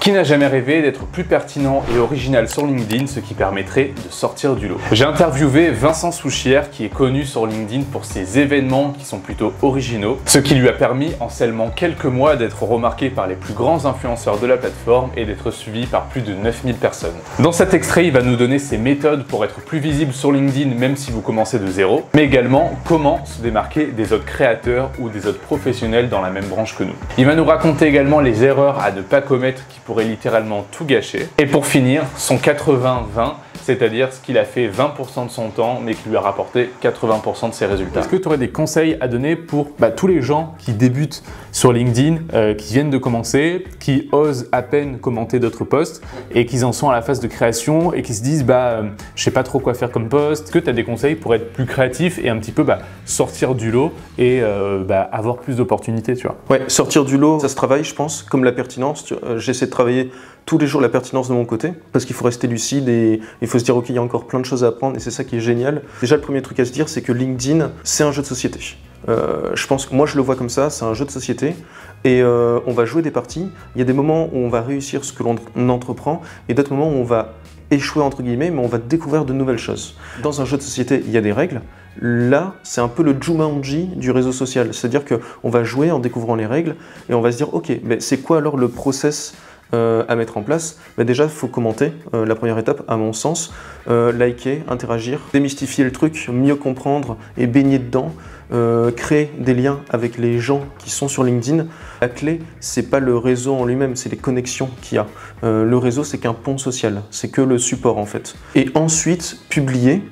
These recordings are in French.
Qui n'a jamais rêvé d'être plus pertinent et original sur LinkedIn, ce qui permettrait de sortir du lot? J'ai interviewé Vincent Souchière, qui est connu sur LinkedIn pour ses événements qui sont plutôt originaux, ce qui lui a permis en seulement quelques mois d'être remarqué par les plus grands influenceurs de la plateforme et d'être suivi par plus de 9000 personnes. Dans cet extrait, il va nous donner ses méthodes pour être plus visible sur LinkedIn même si vous commencez de zéro, mais également comment se démarquer des autres créateurs ou des autres professionnels dans la même branche que nous. Il va nous raconter également les erreurs à ne pas commettre qui pourrait littéralement tout gâcher. Et pour finir, son 80-20, c'est-à-dire ce qu'il a fait 20% de son temps, mais qui lui a rapporté 80% de ses résultats. Est-ce que tu aurais des conseils à donner pour tous les gens qui débutent sur LinkedIn, qui viennent de commencer, qui osent à peine commenter d'autres posts et qui en sont à la phase de création et qui se disent je sais pas trop quoi faire comme post. Est-ce que tu as des conseils pour être plus créatif et un petit peu sortir du lot et avoir plus d'opportunités, tu vois? Ouais, sortir du lot, ça se travaille, je pense, comme la pertinence. J'essaie de travailler tous les jours la pertinence de mon côté, parce qu'il faut rester lucide et il faut se dire ok, il y a encore plein de choses à apprendre et c'est ça qui est génial. Déjà, le premier truc à se dire, c'est que LinkedIn, c'est un jeu de société. Je pense que moi je le vois comme ça, c'est un jeu de société et on va jouer des parties. Il y a des moments où on va réussir ce que l'on entreprend et d'autres moments où on va échouer entre guillemets, mais on va découvrir de nouvelles choses. Dans un jeu de société, il y a des règles. Là, c'est un peu le Jumanji du réseau social, c'est-à-dire qu'on va jouer en découvrant les règles et on va se dire ok, mais c'est quoi alors le process à mettre en place? Déjà, il faut commenter, la première étape à mon sens, liker, interagir, démystifier le truc, mieux comprendre et baigner dedans, créer des liens avec les gens qui sont sur LinkedIn. La clé, c'est pas le réseau en lui-même, c'est les connexions qu'il y a. Le réseau, c'est qu'un pont social, c'est que le support en fait. Et ensuite, publier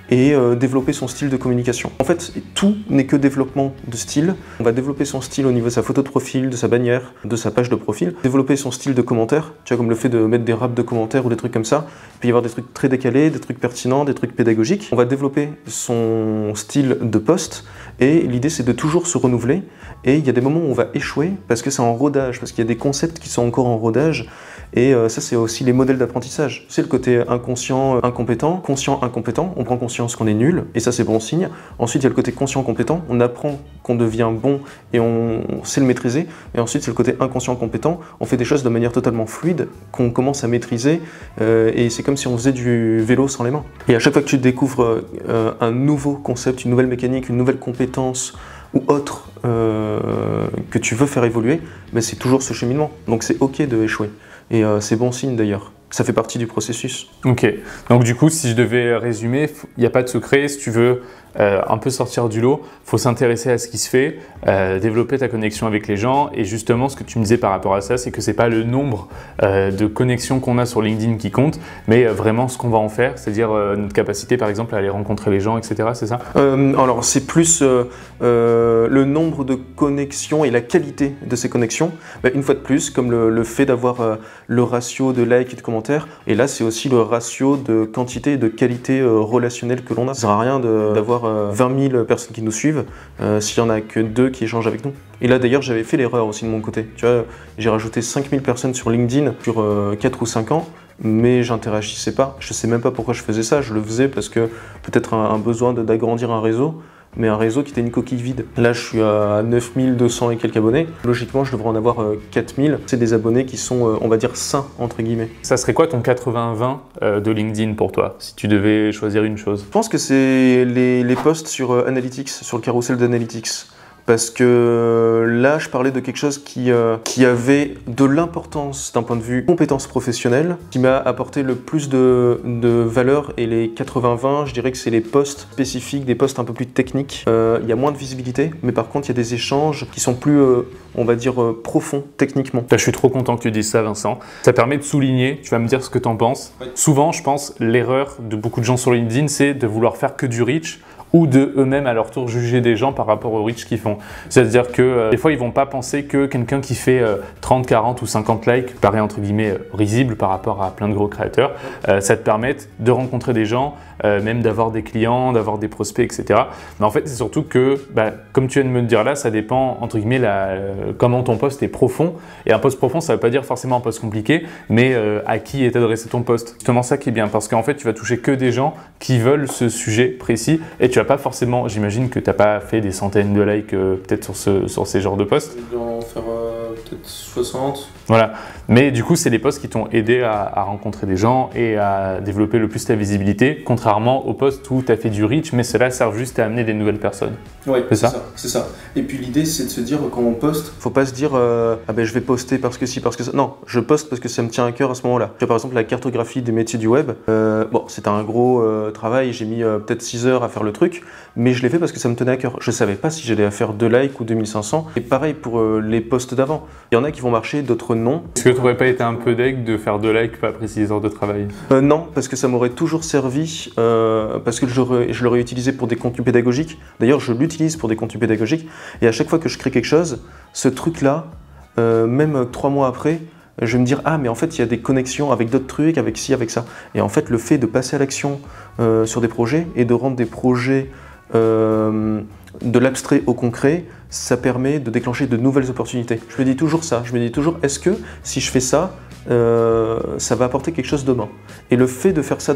et développer son style de communication. En fait, tout n'est que développement de style. On va développer son style au niveau de sa photo de profil, de sa bannière, de sa page de profil. Développer son style de commentaire, tu vois, comme le fait de mettre des raps de commentaires ou des trucs comme ça. Il peut y avoir des trucs très décalés, des trucs pertinents, des trucs pédagogiques. On va développer son style de post et l'idée c'est de toujours se renouveler. Et il y a des moments où on va échouer parce que c'est en rodage, parce qu'il y a des concepts qui sont encore en rodage. Et ça, c'est aussi les modèles d'apprentissage. C'est le côté inconscient, incompétent, conscient, incompétent. On prend conscience qu'on est nul, et ça, c'est bon signe. Ensuite, il y a le côté conscient, compétent. On apprend qu'on devient bon et on sait le maîtriser. Et ensuite, c'est le côté inconscient, compétent. On fait des choses de manière totalement fluide, qu'on commence à maîtriser. Et c'est comme si on faisait du vélo sans les mains. Et à chaque fois que tu découvres un nouveau concept, une nouvelle mécanique, une nouvelle compétence, ou autre que tu veux faire évoluer, c'est toujours ce cheminement. Donc c'est ok de échouer. Et c'est bon signe d'ailleurs. Ça fait partie du processus. Ok. Donc du coup, si je devais résumer, il n'y a pas de secret. Si tu veux un peu sortir du lot, il faut s'intéresser à ce qui se fait, développer ta connexion avec les gens. Et justement, ce que tu me disais par rapport à ça, c'est que ce n'est pas le nombre de connexions qu'on a sur LinkedIn qui compte, mais vraiment ce qu'on va en faire, c'est-à-dire notre capacité, par exemple, à aller rencontrer les gens, etc. C'est ça? Alors, c'est plus le nombre de connexions et la qualité de ces connexions. Une fois de plus, comme le fait d'avoir le ratio de likes et de commentaires. Et là, c'est aussi le ratio de quantité et de qualité relationnelle que l'on a. Ça ne sert à rien d'avoir 20 000 personnes qui nous suivent s'il n'y en a que 2 qui échangent avec nous. Et là d'ailleurs j'avais fait l'erreur aussi de mon côté. Tu vois, j'ai rajouté 5000 personnes sur LinkedIn sur 4 ou 5 ans, mais j'interagissais pas. Je sais même pas pourquoi je faisais ça. Je le faisais parce que peut-être un besoin d'agrandir un réseau, mais un réseau qui était une coquille vide. Là, je suis à 9200 et quelques abonnés. Logiquement, je devrais en avoir 4000. C'est des abonnés qui sont, on va dire, sains, entre guillemets. Ça serait quoi ton 80-20 de LinkedIn pour toi, si tu devais choisir une chose? Je pense que c'est les posts sur Analytics, sur le carrousel d'Analytics. Parce que là, je parlais de quelque chose qui avait de l'importance d'un point de vue compétence professionnelle, qui m'a apporté le plus de valeur. Et les 80-20, je dirais que c'est les posts spécifiques, des posts un peu plus techniques. Il y a moins de visibilité, mais par contre, il y a des échanges qui sont plus, on va dire, profonds techniquement. Je suis trop content que tu dises ça, Vincent. Ça permet de souligner, tu vas me dire ce que tu en penses. Oui. Souvent, je pense, l'erreur de beaucoup de gens sur LinkedIn, c'est de vouloir faire que du reach, ou de eux-mêmes à leur tour juger des gens par rapport au reach qu'ils font. C'est-à-dire que des fois, ils vont pas penser que quelqu'un qui fait 30, 40 ou 50 likes paraît entre guillemets risible par rapport à plein de gros créateurs. Ça te permet de rencontrer des gens, même d'avoir des clients, d'avoir des prospects, etc. Mais en fait, c'est surtout que, comme tu viens de me le dire là, ça dépend entre guillemets comment ton post est profond. Et un post profond, ça ne veut pas dire forcément un post compliqué, mais à qui est adressé ton post. C'est justement ça qui est bien, parce qu'en fait, tu vas toucher que des gens qui veulent ce sujet précis et tu vas pas forcément, j'imagine que tu n'as pas fait des centaines de likes peut-être sur ces genres de posts. Je dois en faire peut-être 60. Voilà. Mais du coup, c'est les posts qui t'ont aidé à rencontrer des gens et à développer le plus ta visibilité, contrairement aux posts où tu as fait du reach, mais cela sert juste à amener des nouvelles personnes. Oui, c'est ça. C'est ça. Et puis l'idée, c'est de se dire, quand on poste, faut pas se dire ah ben je vais poster parce que si, parce que ça. Non, je poste parce que ça me tient à cœur à ce moment-là. Par exemple, la cartographie des métiers du web, bon, c'était un gros travail, j'ai mis peut-être 6 heures à faire le truc, mais je l'ai fait parce que ça me tenait à cœur. Je savais pas si j'allais faire 2 likes ou 2500. Et pareil pour les posts d'avant. Il y en a qui vont marcher, d'autres non. Est-ce que tu n'aurais pas été un peu deg de faire 2 likes pas après 6 heures de travail? Non, parce que ça m'aurait toujours servi, parce que je l'aurais utilisé pour des contenus pédagogiques. D'ailleurs, je l'utilise pour des contenus pédagogiques. Et à chaque fois que je crée quelque chose, ce truc-là, même 3 mois après, je vais me dire « Ah, mais en fait, il y a des connexions avec d'autres trucs, avec ci, avec ça. » Et en fait, le fait de passer à l'action sur des projets et de rendre des projets de l'abstrait au concret, ça permet de déclencher de nouvelles opportunités. Je me dis toujours ça. Je me dis toujours « Est-ce que si je fais ça, ça va apporter quelque chose demain ?» Et le fait de faire ça,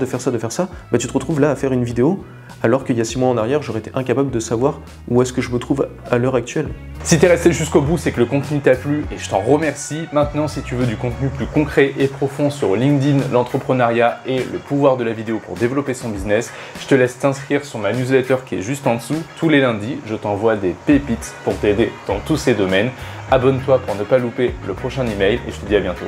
bah, tu te retrouves là à faire une vidéo, alors qu'il y a 6 mois en arrière, j'aurais été incapable de savoir où est-ce que je me trouve à l'heure actuelle. Si t'es resté jusqu'au bout, c'est que le contenu t'a plu et je t'en remercie. Maintenant, si tu veux du contenu plus concret et profond sur LinkedIn, l'entrepreneuriat et le pouvoir de la vidéo pour développer son business, je te laisse t'inscrire sur ma newsletter qui est juste en dessous. Tous les lundis, je t'envoie des pépites pour t'aider dans tous ces domaines. Abonne-toi pour ne pas louper le prochain email et je te dis à bientôt.